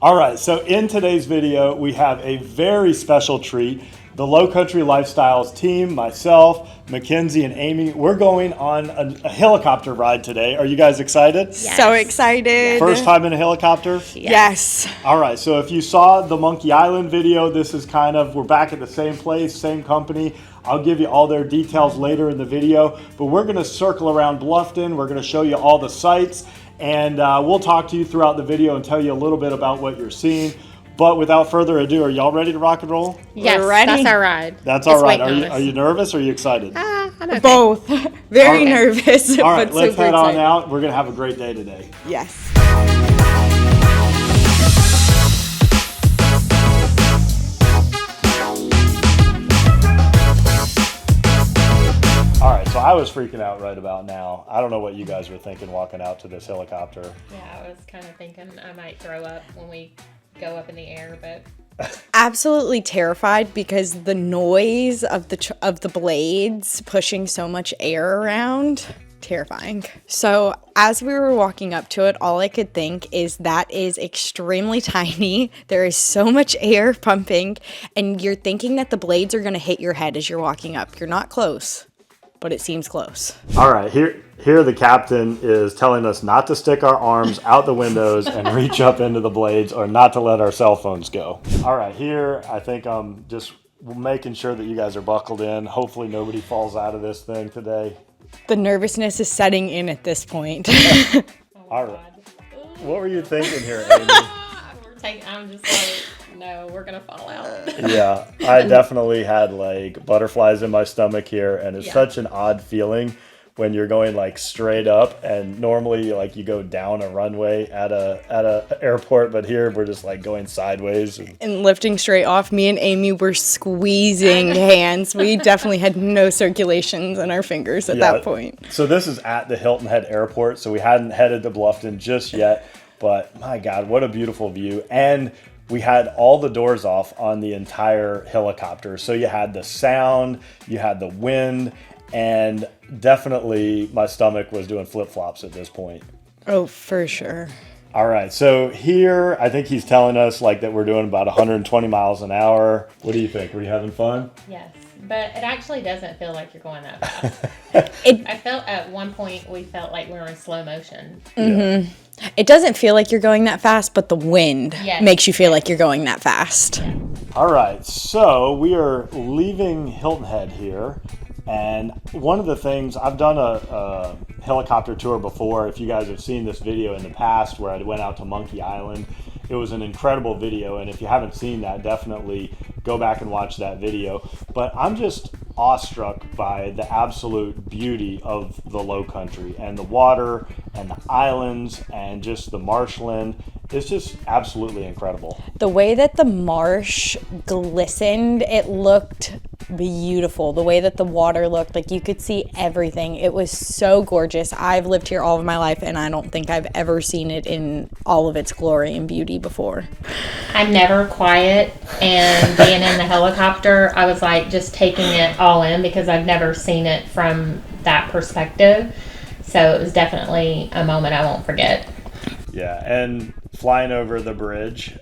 All right, so in today's video, we have a very special treat. The Lowcountry Lifestyles team, myself, Mackenzie, and Amy, we're going on a helicopter ride today. Are you guys excited? Yes. So excited. First time in a helicopter? Yes. All right, so if you saw the Monkey Island video, this is we're back at the same place, same company. I'll give you all their details later in the video, but we're gonna circle around Bluffton. We're gonna show you all the sights, and we'll talk to you throughout the video and tell you a little bit about what you're seeing. But without further ado, are y'all ready to rock and roll? Yes, we're ready. That's our ride. That's all right. Are you nervous or are you excited? I'm okay. Both. Very nervous. All right, but let's super head on excited. out. We're gonna have a great day today. Yes. All right, so I was freaking out right about now. I don't know what you guys were thinking walking out to this helicopter. Yeah, I was kind of thinking I might throw up when we go up in the air, but Absolutely terrified because the noise of the blades pushing so much air around. Terrifying. So as we were walking up to it, all I could think is that is extremely tiny. There is so much air pumping, and you're thinking that the blades are going to hit your head as you're walking up. You're not close, but it seems close. All right, here the captain is telling us not to stick our arms out the windows and reach up into the blades, or not to let our cell phones go. All right, here I think I'm just making sure that you guys are buckled in. Hopefully nobody falls out of this thing today. The nervousness is setting in at this point. All right. What were you thinking here, Amy? I'm just like, no, we're going to fall out. Yeah, I definitely had like butterflies in my stomach here, and it's such an odd feeling when you're going like straight up, and normally like you go down a runway at a airport, but here we're just like going sideways and lifting straight off. Me and Amy were squeezing hands. We definitely had no circulations in our fingers at that point. So this is at the Hilton Head Airport, so we hadn't headed to Bluffton just yet, but my God, what a beautiful view. And we had all the doors off on the entire helicopter. So you had the sound, you had the wind, and definitely my stomach was doing flip-flops at this point. Oh, for sure. All right, so here I think he's telling us like that we're doing about 120 miles an hour. What do you think? Were you having fun? Yes, but it actually doesn't feel like you're going that fast. I felt at one point we felt like we were in slow motion. Mm-hmm. It doesn't feel like you're going that fast, but the wind makes you feel like you're going that fast. Yeah. All right, so we are leaving Hilton Head here. And one of the things, I've done a helicopter tour before. If you guys have seen this video in the past where I went out to Monkey Island, it was an incredible video. And if you haven't seen that, definitely go back and watch that video. But I'm just awestruck by the absolute beauty of the Lowcountry and the water and the islands and just the marshland. It's just absolutely incredible. The way that the marsh glistened, it looked beautiful. The way that the water looked, like you could see everything. It was so gorgeous. I've lived here all of my life, and I don't think I've ever seen it in all of its glory and beauty before. I'm never quiet, and being in the helicopter, I was like just taking it all in because I've never seen it from that perspective. So it was definitely a moment I won't forget. Yeah, and flying over the bridge,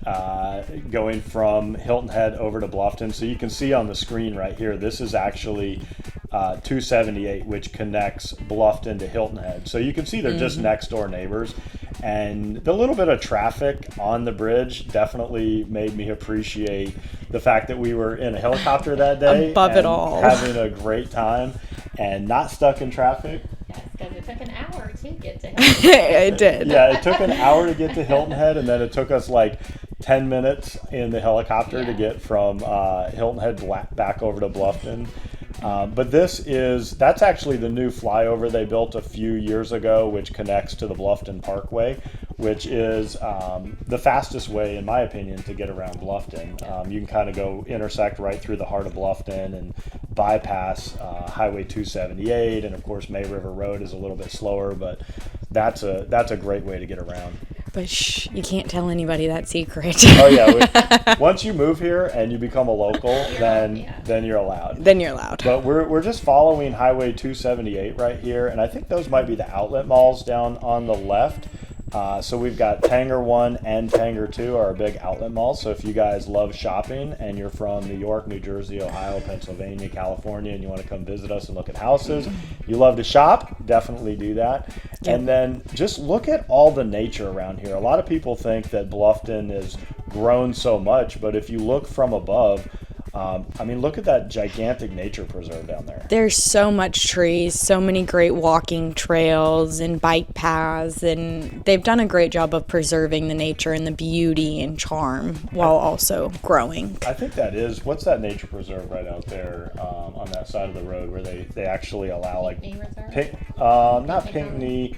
going from Hilton Head over to Bluffton. So you can see on the screen right here, this is actually 278, which connects Bluffton to Hilton Head. So you can see they're just next door neighbors. And the little bit of traffic on the bridge definitely made me appreciate the fact that we were in a helicopter that day. Above it all. Having a great time and not stuck in traffic. Yes, because it took an hour to get to Hilton Head. It did. Yeah, it took an hour to get to Hilton Head, and then it took us like 10 minutes in the helicopter to get from Hilton Head back over to Bluffton. But that's actually the new flyover they built a few years ago, which connects to the Bluffton Parkway, which is the fastest way, in my opinion, to get around Bluffton. You can kind of go intersect right through the heart of Bluffton and bypass Highway 278, and of course May River Road is a little bit slower, but that's a great way to get around. But shh, you can't tell anybody that secret. Oh yeah, once you move here and you become a local, then you're allowed. Then you're allowed. But we're just following Highway 278 right here, and I think those might be the outlet malls down on the left. So we've got Tanger 1 and Tanger 2 are our big outlet malls. So if you guys love shopping and you're from New York, New Jersey, Ohio, Pennsylvania, California, and you want to come visit us and look at houses, you love to shop, definitely do that. Yep. And then just look at all the nature around here. A lot of people think that Bluffton is grown so much, but if you look from above, look at that gigantic nature preserve down there. There's so much trees, so many great walking trails and bike paths, and they've done a great job of preserving the nature and the beauty and charm while also growing. I think that is, what's that nature preserve right out there on that side of the road where they actually allow like, not Pinkney,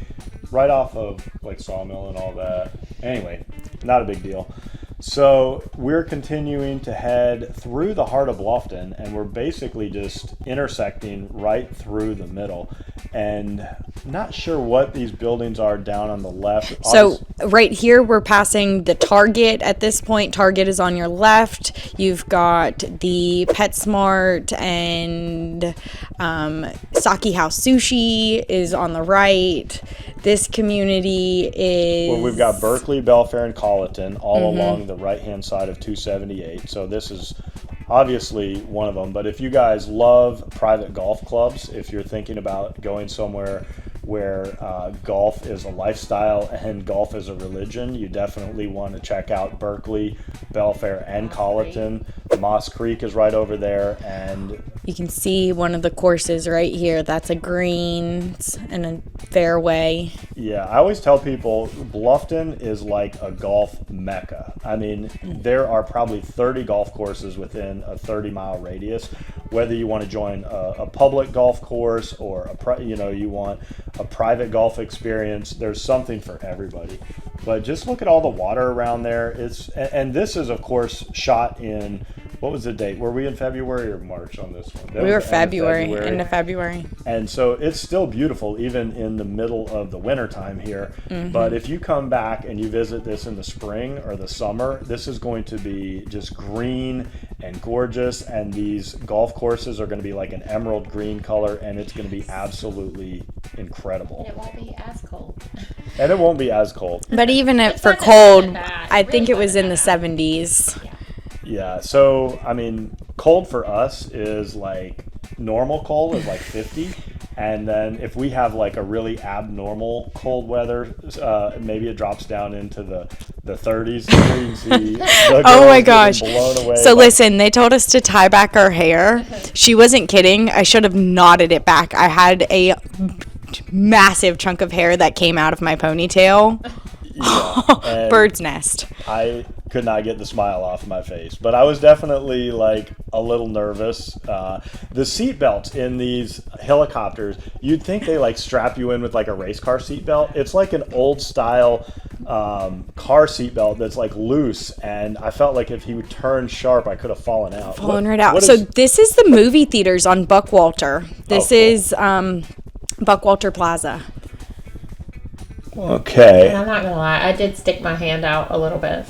right off of like Sawmill and all that. Anyway, not a big deal. So we're continuing to head through the heart of Bluffton, and we're basically just intersecting right through the middle. And not sure what these buildings are down on the left. So right here, we're passing the Target at this point. Target is on your left. You've got the PetSmart and Saki House Sushi is on the right. This community is... Well, we've got Berkeley, Belfair, and Colleton all along the right-hand side of 278. So this is obviously one of them. But if you guys love private golf clubs, if you're thinking about going somewhere where golf is a lifestyle and golf is a religion, you definitely want to check out Berkeley, Belfair, and Colleton. Moss Creek is right over there, and you can see one of the courses right here. That's a greens and a fairway. Yeah, I always tell people Bluffton is like a golf mecca. I mean, there are probably 30 golf courses within a 30-mile radius. Whether you want to join a public golf course or you want a private golf experience, there's something for everybody. But just look at all the water around there. And this is, of course, shot in, what was the date? Were we in February or March on this one? We were end of February. And so it's still beautiful even in the middle of the winter time here. But if you come back and you visit this in the spring or the summer, this is going to be just green and gorgeous. And these golf courses are going to be like an emerald green color, and it's going to be absolutely incredible. And it won't be as cold. And it won't be as cold. But even for cold, I think it was in the 70s. Yeah, so, I mean, cold for us is like, normal cold is like 50. And then if we have like a really abnormal cold weather, maybe it drops down into the 30s. So you can see the oh my gosh. Blown away. So listen, they told us to tie back our hair. She wasn't kidding. I should have knotted it back. I had a massive chunk of hair that came out of my ponytail. Yeah, bird's nest. I could not get the smile off my face, but I was definitely like a little nervous. The seat belts in these helicopters, you'd think they like strap you in with like a race car seat belt. It's like an old style car seat belt that's like loose, and I felt like if he would turn sharp, I could have fallen out. Right out. So this is the movie theaters on Buckwalter. This is Buckwalter Plaza. Okay. And I'm not gonna lie, I did stick my hand out a little bit.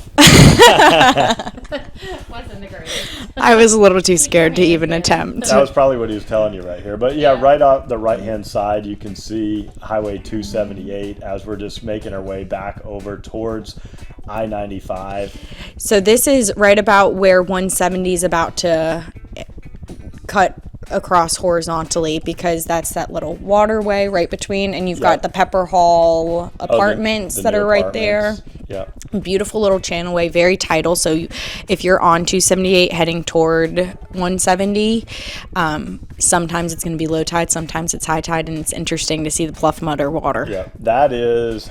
Wasn't the greatest. I was a little too scared to even attempt. That was probably what he was telling you right here. But yeah, right off the right-hand side, you can see Highway 278 as we're just making our way back over towards I-95. So this is right about where 170 is about to cut across horizontally, because that's that little waterway right between, and you've got the Pepper Hall apartments that are right there. Yeah. Beautiful little channelway, very tidal. So if you're on 278 heading toward 170, sometimes it's going to be low tide, sometimes it's high tide, and it's interesting to see the Bluff Mutter water. Yeah, that is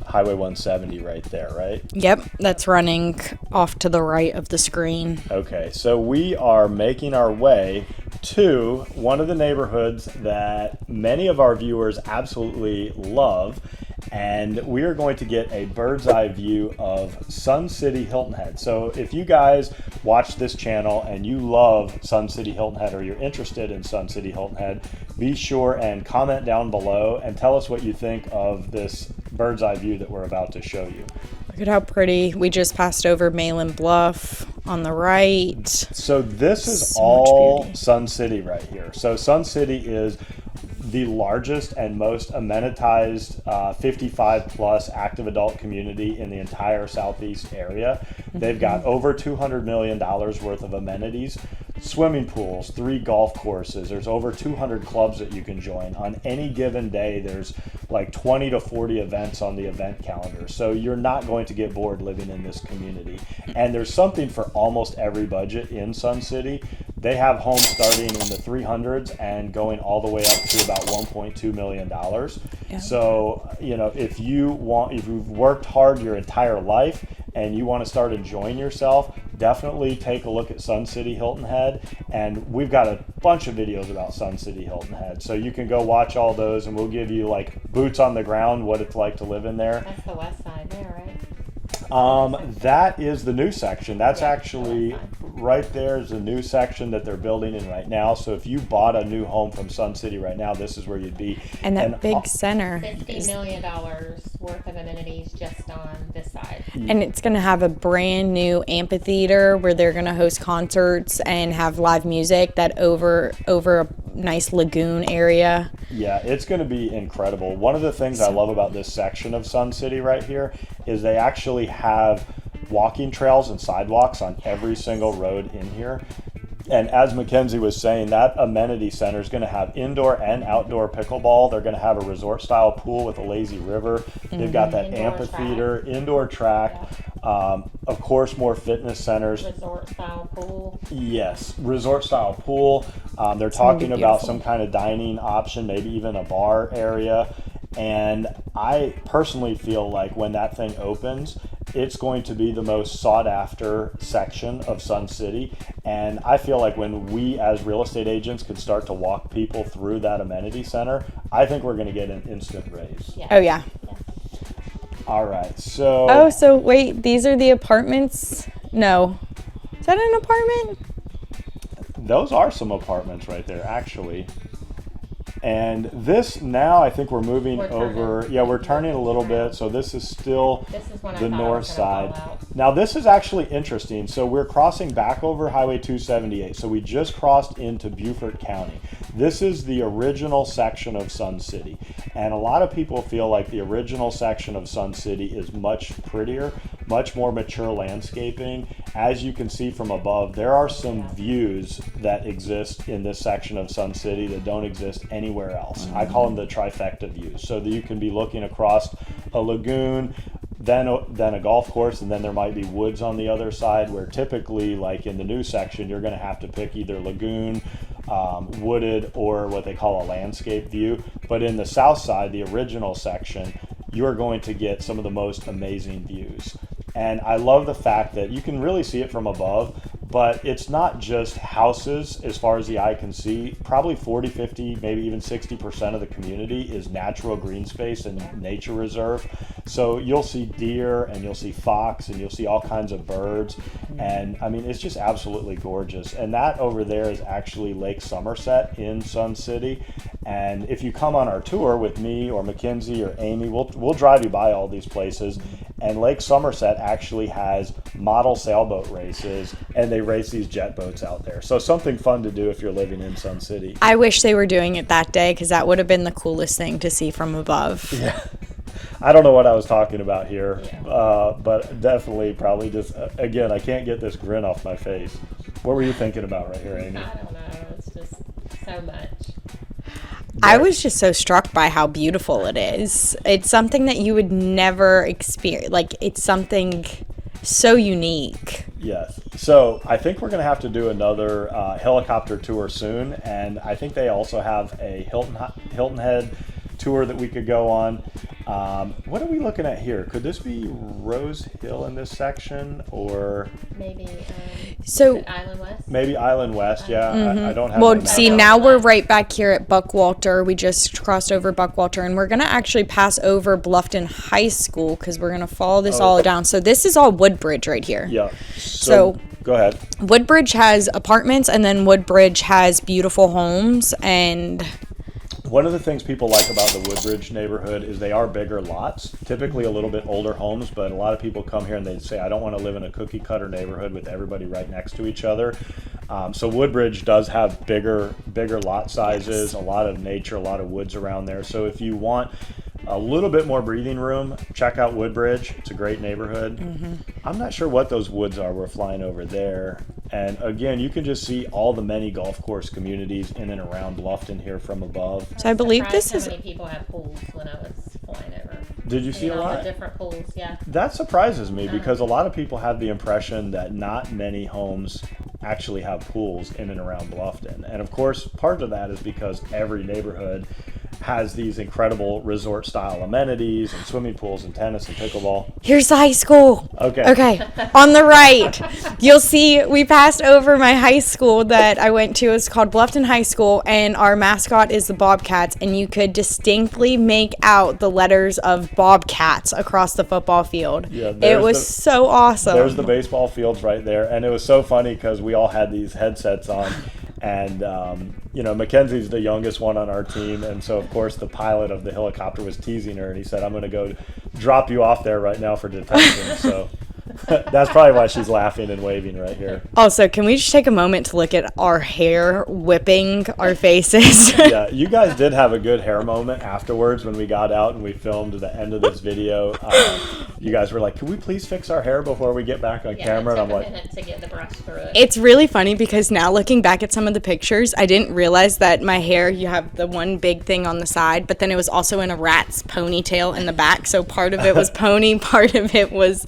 Highway 170 right there, right? Yep, that's running off to the right of the screen. Okay, so we are making our way to one of the neighborhoods that many of our viewers absolutely love, and we are going to get a bird's eye view of Sun City Hilton Head. So if you guys watch this channel and you love Sun City Hilton Head, or you're interested in Sun City Hilton Head, be sure and comment down below and tell us what you think of this bird's eye view that we're about to show you. Look at how pretty. We just passed over Malin Bluff on the right. So this is all Sun City right here. So Sun City is the largest and most amenitized 55 plus active adult community in the entire southeast area. They've got over $200 million worth of amenities, swimming pools, 3 golf courses. There's over 200 clubs that you can join. On any given day, there's like 20 to 40 events on the event calendar. So you're not going to get bored living in this community. And there's something for almost every budget in Sun City. They have homes starting in the 300s and going all the way up to about $1.2 million. Yeah. So, if you've worked hard your entire life and you want to start enjoying yourself, definitely take a look at Sun City Hilton Head. And we've got a bunch of videos about Sun City Hilton Head. So you can go watch all those and we'll give you like boots on the ground, what it's like to live in there. That's the west side there, right? That is the new section. That's actually right there is a new section that they're building in right now. So if you bought a new home from Sun City right now, this is where you'd be. And that big center. $50 million worth of amenities just on this side. And it's going to have a brand new amphitheater where they're going to host concerts and have live music that over a nice lagoon area. Yeah, it's going to be incredible. One of the things I love about this section of Sun City right here is they actually have walking trails and sidewalks on every single road in here. And as Mackenzie was saying, that amenity center is going to have indoor and outdoor pickleball. They're going to have a resort-style pool with a lazy river. They've got that amphitheater, indoor track. Of course, more fitness centers. Resort-style pool. Yes, resort-style pool. They're talking about some kind of dining option, maybe even a bar area. And I personally feel like when that thing opens, it's going to be the most sought after section of Sun City. And I feel like when we as real estate agents could start to walk people through that amenity center, I think we're going to get an instant raise. Yeah. Oh, yeah. All right. So. Oh, so wait, these are the apartments? No. Is that an apartment? Those are some apartments right there, actually. And this now, I think we're moving over. Yeah, we're turning a little bit. So this is still the north side. Now this is actually interesting. So we're crossing back over Highway 278. So we just crossed into Beaufort County. This is the original section of Sun City. And a lot of people feel like the original section of Sun City is much prettier, much more mature landscaping. As you can see from above, there are some views that exist in this section of Sun City that don't exist anywhere else. I call them the trifecta views. So that you can be looking across a lagoon, then a golf course, and then there might be woods on the other side, where typically, like in the new section, you're going to have to pick either lagoon, wooded, or what they call a landscape view. But in the south side, the original section, you are going to get some of the most amazing views. And I love the fact that you can really see it from above, but it's not just houses as far as the eye can see. Probably 40, 50, maybe even 60% of the community is natural green space and nature reserve. So you'll see deer and you'll see fox and you'll see all kinds of birds. And I mean, it's just absolutely gorgeous. And that over there is actually Lake Somerset in Sun City. And if you come on our tour with me or Mackenzie or Amy, we'll drive you by all these places. And Lake Somerset actually has model sailboat races, and they race these jet boats out there. So something fun to do if you're living in Sun City. I wish they were doing it that day, because that would have been the coolest thing to see from above. Yeah. I don't know what I was talking about here, but definitely probably just, again, I can't get this grin off my face. What were you thinking about right here, Amy? I don't know. It's just so much. I was just so struck by how beautiful it is. It's something that you would never experience. Like, it's something so unique. Yes. So I think we're going to have to do another helicopter tour soon. And I think they also have a Hilton Head tour that we could go on. What are we looking at here? Could this be Rose Hill in this section, or maybe Island West? Maybe Island West, yeah. I don't have. Well, see, now we're right back here at Buckwalter. We just crossed over Buckwalter, and we're gonna actually pass over Bluffton High School because we're gonna follow this all down. So this is all Woodbridge right here. Yeah. So go ahead. Woodbridge has apartments, and then Woodbridge has beautiful homes and. One of the things people like about the Woodbridge neighborhood is they are bigger lots, typically a little bit older homes, but a lot of people come here and they say, I don't want to live in a cookie cutter neighborhood with everybody right next to each other. So Woodbridge does have bigger lot sizes, a lot of nature, a lot of woods around there. So if you want a little bit more breathing room, check out Woodbridge. It's a great neighborhood. I'm not sure what those woods are we're flying over there. And again, you can just see all the many golf course communities in and around Bluffton here from above. So I believe this How is many people have pools when I was flying over? Did you see a all the lot? different pools, yeah. That surprises me because a lot of people have the impression that not many homes actually have pools in and around Bluffton. And of course, part of that is because every neighborhood has these incredible resort style amenities and swimming pools and tennis and pickleball. Here's the high school. Okay. On the right, you'll see we passed over my high school that I went to. It's called Bluffton High School, and our mascot is the Bobcats, and you could distinctly make out the letters of Bobcats across the football field. Yeah, it was so awesome. There's the baseball fields right there, and it was so funny because we all had these headsets on. And, Mackenzie's the youngest one on our team. And so, of course, the pilot of the helicopter was teasing her. And he said, I'm going to go drop you off there right now for detention. So that's probably why she's laughing and waving right here. Also, can we just take a moment to look at our hair whipping our faces? Yeah, you guys did have a good hair moment afterwards when we got out and we filmed the end of this video. You guys were like, can we please fix our hair before we get back on camera? It And took I'm a like, minute to get the brush through it. It's really funny because now looking back at some of the pictures, I didn't realize that my hair, you have the one big thing on the side, but then it was also in a rat's ponytail in the back. So part of it was pony, part of it was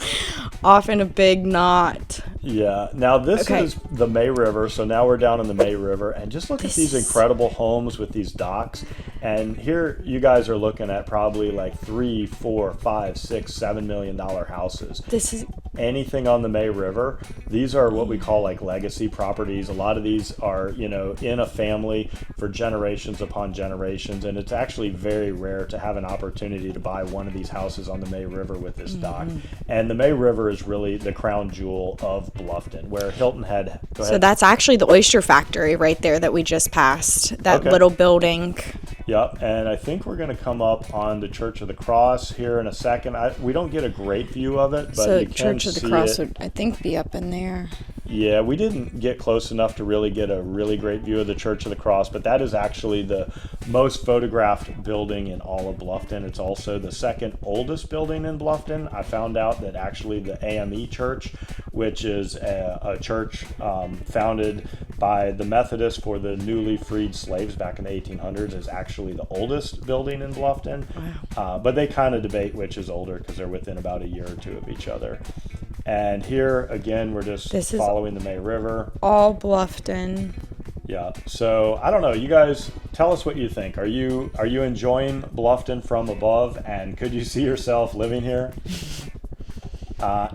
off in a big knot. yeah. Now this is the May River. So now we're down in the May River, and just look at these incredible homes with these docks. And here you guys are looking at probably like $3, $4, $5, $6, $7 million houses. This is Anything on the May River, these are what we call like legacy properties. A lot of these are, in a family for generations upon generations, and it's actually very rare to have an opportunity to buy one of these houses on the May River with this dock. And the May River is really the crown jewel of Bluffton, where Hilton Head. Go ahead. So that's actually the oyster factory right there that we just passed. That little building. Yep, and I think we're going to come up on the Church of the Cross here in a second. We don't get a great view of it, but So you can Church of the see Cross it. would, I think, be up in there. Yeah, we didn't get close enough to really get a really great view of the Church of the Cross, but that is actually the most photographed building in all of Bluffton. It's also the second oldest building in Bluffton. I found out that actually the AME Church, which is a church founded by the Methodists for the newly freed slaves back in the 1800s, is actually the oldest building in Bluffton. Wow. But they kind of debate which is older because they're within about a year or two of each other. And here, again, we're just following the May River. All Bluffton. Yeah. So, I don't know. You guys, tell us what you think. Are you enjoying Bluffton from above? And could you see yourself living here?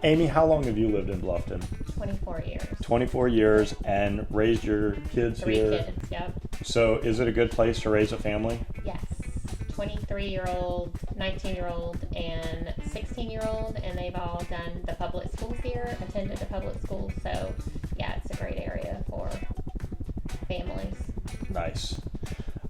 Amy, how long have you lived in Bluffton? 24 years. 24 years and raised your kids Three here? kids, yep. So, is it a good place to raise a family? Yes. 23-year-old, 19-year-old, and 16-year-old, and they've all done the public schools here, attended the public schools, so yeah, it's a great area for families. Nice.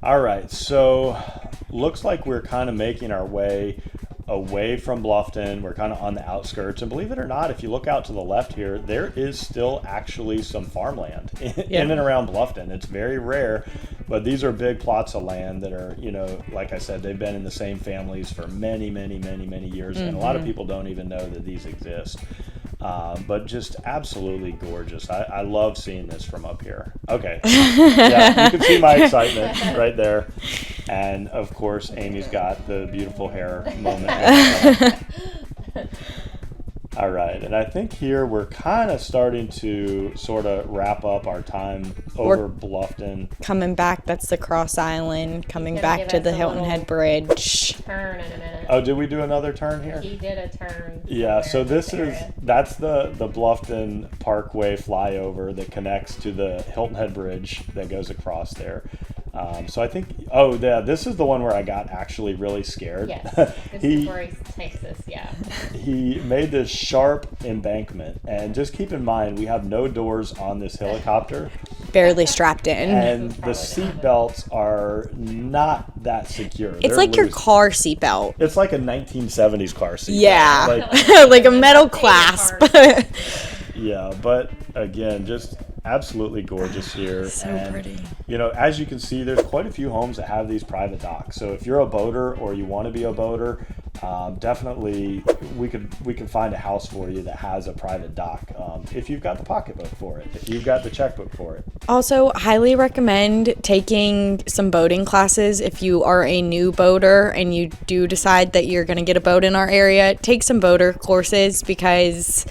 All right, so looks like we're kind of making our way away from Bluffton. We're kind of on the outskirts, and believe it or not, if you look out to the left here, there is still actually some farmland in and around Bluffton. It's very rare, but these are big plots of land that are, like I said, they've been in the same families for many, many, many, many years, and a lot of people don't even know that these exist. But just absolutely gorgeous. I love seeing this from up here. Okay. Yeah, you can see my excitement right there. And of course, Amy's got the beautiful hair moment. All right. And I think here we're kind of starting to sort of wrap up our time over Bluffton. Coming back, that's the Cross Island. Coming Gonna back give to us the a Hilton little Head Bridge. Turn in a minute. Oh, did we do another turn here? He did a turn. Yeah, so somewhere in area. that's the Bluffton Parkway flyover that connects to the Hilton Head Bridge that goes across there. So I think, this is the one where I got actually really scared. Yes, this is where he takes us, yeah. He made this sharp embankment, and just keep in mind, we have no doors on this helicopter. Barely strapped in. And the seat belts are not that secure. It's like your car seatbelt. It's like a 1970s car seat. Yeah, Like, like a metal clasp. yeah, but again, just absolutely gorgeous here. So pretty. You know, as you can see, there's quite a few homes that have these private docks. So if you're a boater or you want to be a boater, definitely we can find a house for you that has a private dock. If you've got the pocketbook for it, if you've got the checkbook for it. Also, highly recommend taking some boating classes if you are a new boater and you do decide that you're going to get a boat in our area. Take some boater courses, because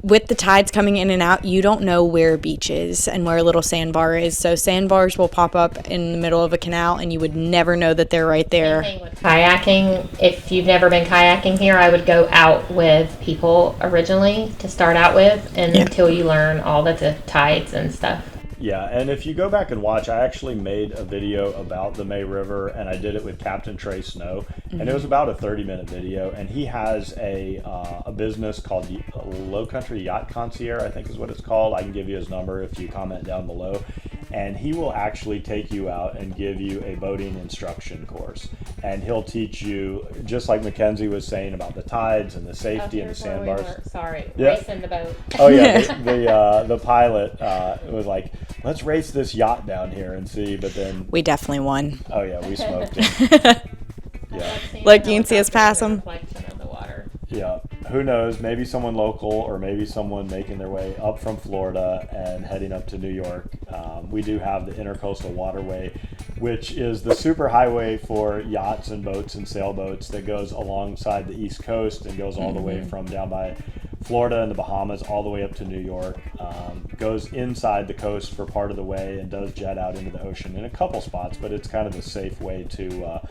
with the tides coming in and out, you don't know where a beach is and where a little sandbar is. So sandbars will pop up in the middle of a canal, and you would never know that they're right there. Same thing with kayaking. If you've never been kayaking here, I would go out with people originally to start out with, and until you learn all the tides and stuff. Yeah, and if you go back and watch, I actually made a video about the May River, and I did it with Captain Trey Snow, and it was about a 30-minute video, and he has a business called the Lowcountry Yacht Concierge, I think is what it's called. I can give you his number if you comment down below, and he will actually take you out and give you a boating instruction course, and he'll teach you, just like Mackenzie was saying about the tides and the safety and the sandbars. Racing the boat. Oh yeah, the pilot was like, let's race this yacht down here and see, but then we definitely won. Oh yeah, we smoked him. Yeah. Look, you can see us pass them. Yeah, who knows? Maybe someone local, or maybe someone making their way up from Florida and heading up to New York. We do have the Intercoastal Waterway, which is the super highway for yachts and boats and sailboats that goes alongside the East Coast and goes all the way from down by Florida and the Bahamas all the way up to New York. Goes inside the coast for part of the way and does jet out into the ocean in a couple spots, but it's kind of the safe way to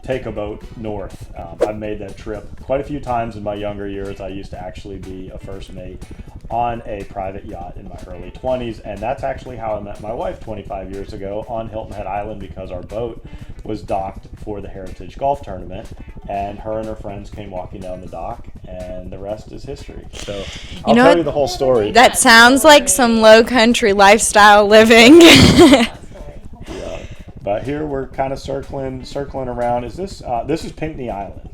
take a boat north. I've made that trip quite a few times in my younger years. I used to actually be a first mate on a private yacht in my early 20s, and that's actually how I met my wife 25 years ago on Hilton Head Island, because our boat was docked for the Heritage Golf Tournament, and her and her friends came walking down the dock, and the rest is history. So I'll tell you the whole story. That sounds like some low country lifestyle living. Yeah, but here we're kind of circling around. Is this is Pinkney Island?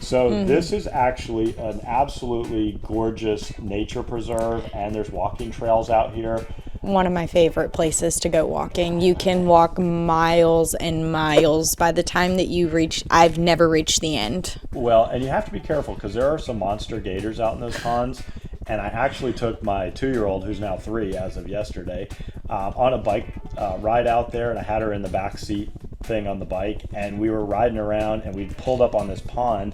So this is actually an absolutely gorgeous nature preserve, and there's walking trails out here. One of my favorite places to go walking. You can walk miles and miles by the time that you reach. I've never reached the end. Well, and you have to be careful, because there are some monster gators out in those ponds. And I actually took my 2-year-old, who's now 3 as of yesterday, on a bike ride out there, and I had her in the back seat thing on the bike, and we were riding around, and we pulled up on this pond,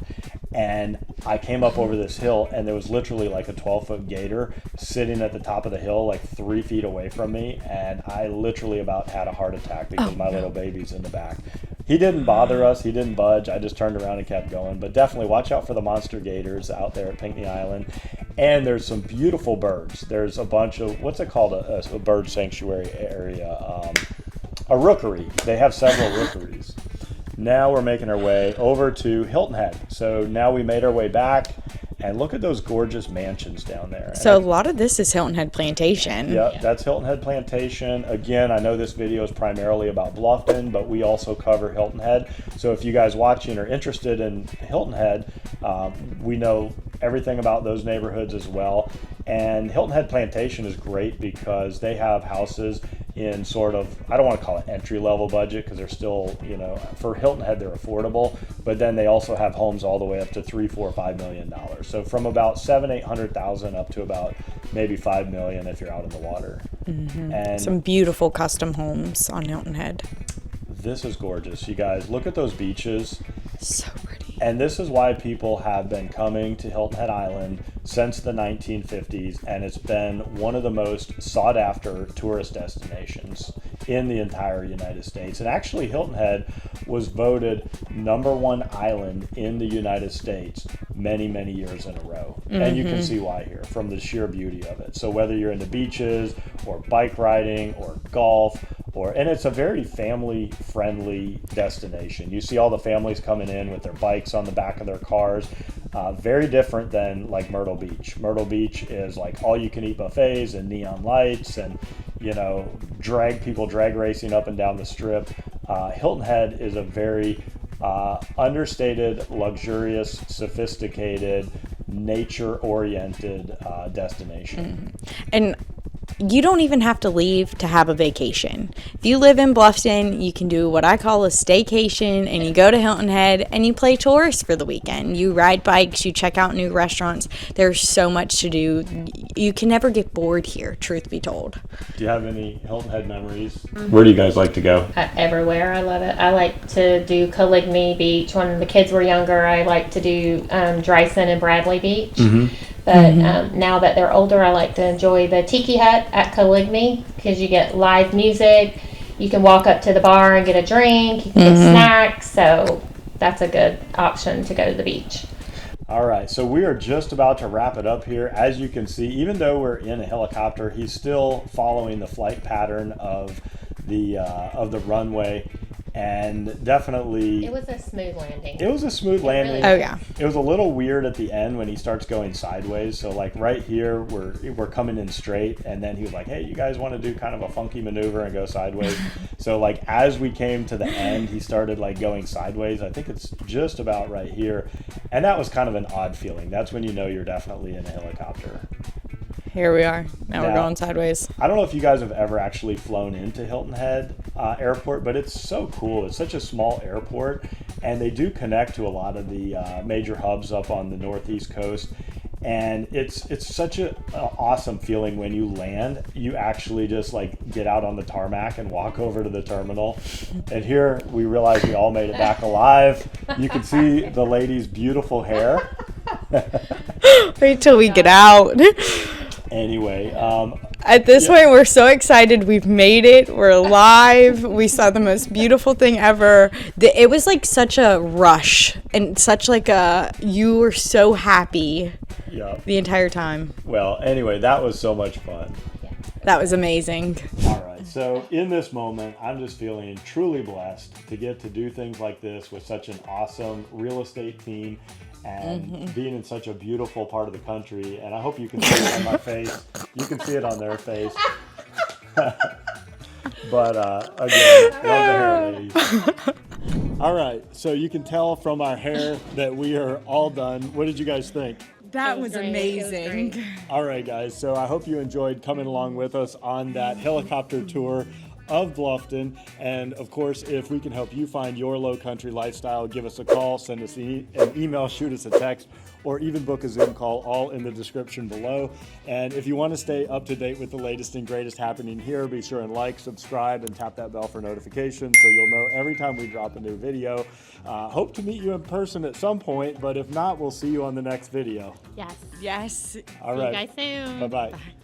and I came up over this hill, and there was literally like a 12-foot gator sitting at the top of the hill, like 3 feet away from me, and I literally about had a heart attack because my little baby's in the back. He didn't bother us. He didn't budge. I just turned around and kept going. But definitely watch out for the monster gators out there at Pinkney Island. And there's some beautiful birds. There's a bunch of, what's it called, a bird sanctuary area? A rookery. They have several rookeries. Now we're making our way over to Hilton Head. So now we made our way back. And look at those gorgeous mansions down there. So a lot of this is Hilton Head Plantation. Yeah, that's Hilton Head Plantation. Again, I know this video is primarily about Bluffton, but we also cover Hilton Head. So if you guys watching are interested in Hilton Head, we know everything about those neighborhoods as well. And Hilton Head Plantation is great because they have houses in sort of, I don't want to call it entry-level budget, because they're still, you know, for Hilton Head they're affordable, but then they also have homes all the way up to $3, $4, $5 million. So from about $700,000-800,000 up to about maybe $5 million if you're out in the water. And some beautiful custom homes on Hilton Head. This is gorgeous, you guys. Look at those beaches. So pretty. And this is why people have been coming to Hilton Head Island since the 1950s, and it's been one of the most sought after tourist destinations in the entire United States. And actually Hilton Head was voted #1 island in the United States many, many years in a row. And you can see why here from the sheer beauty of it. So whether you're into beaches or bike riding or golf for. And it's a very family-friendly destination. You see all the families coming in with their bikes on the back of their cars. Very different than like Myrtle Beach. Myrtle Beach is like all-you-can-eat buffets and neon lights and, you know, drag racing up and down the strip. Hilton Head is a very understated, luxurious, sophisticated, nature-oriented destination. And you don't even have to leave to have a vacation. If you live in Bluffton, you can do what I call a staycation, and you go to Hilton Head and you play tourist for the weekend. You ride bikes, you check out new restaurants. There's so much to do. You can never get bored here, truth be told. Do you have any Hilton Head memories? Where do you guys like to go? Everywhere. I love it. I like to do Pinkney Beach. When the kids were younger, I like to do Dryson and Bradley Beach. But now that they're older, I like to enjoy the Tiki Hut at Pinkney because you get live music. You can walk up to the bar and get a drink. You can get snacks. So that's a good option to go to the beach. All right, so we are just about to wrap it up here. As you can see, even though we're in a helicopter, he's still following the flight pattern of the runway. And definitely It was a smooth landing. It was a smooth landing. really Oh, yeah. It was a little weird at the end when he starts going sideways. So like right here, we're coming in straight, and then he was like, "Hey, you guys want to do kind of a funky maneuver and go sideways?" So like as we came to the end, he started like going sideways. I think it's just about right here, and that was kind of an odd feeling. That's when you know you're definitely in a helicopter. Here we are. Now we're Now- going sideways. I don't know if you guys have ever actually flown into Hilton Head Airport, but it's so cool. It's such a small airport, and they do connect to a lot of the major hubs up on the northeast coast. And it's such an awesome feeling when you land. You actually just like get out on the tarmac and walk over to the terminal. And here we realize we all made it back alive. You can see the lady's beautiful hair. Wait till we get out. Anyway, At this point, we're so excited. We've made it. We're alive. We saw the most beautiful thing ever. It was like such a rush and such like you were so happy yeah. the entire time. Well, anyway, that was so much fun. That was amazing. All right. So in this moment, I'm just feeling truly blessed to get to do things like this with such an awesome real estate team and being in such a beautiful part of the country. And I hope you can see it on my face. You can see it on their face. But again, love the hair, ladies. All right. So you can tell from our hair that we are all done. What did you guys think? That was was great. It was amazing. great. All right, guys. So I hope you enjoyed coming along with us on that helicopter tour of Bluffton. And of course, if we can help you find your low country lifestyle, give us a call, send us an email, shoot us a text, or even book a Zoom call, all in the description below. And if you want to stay up to date with the latest and greatest happening here, be sure and like, subscribe, and tap that bell for notifications so you'll know every time we drop a new video. Hope to meet you in person at some point, but if not, we'll see you on the next video. Yes. Yes. All See right. you guys soon. Bye-bye.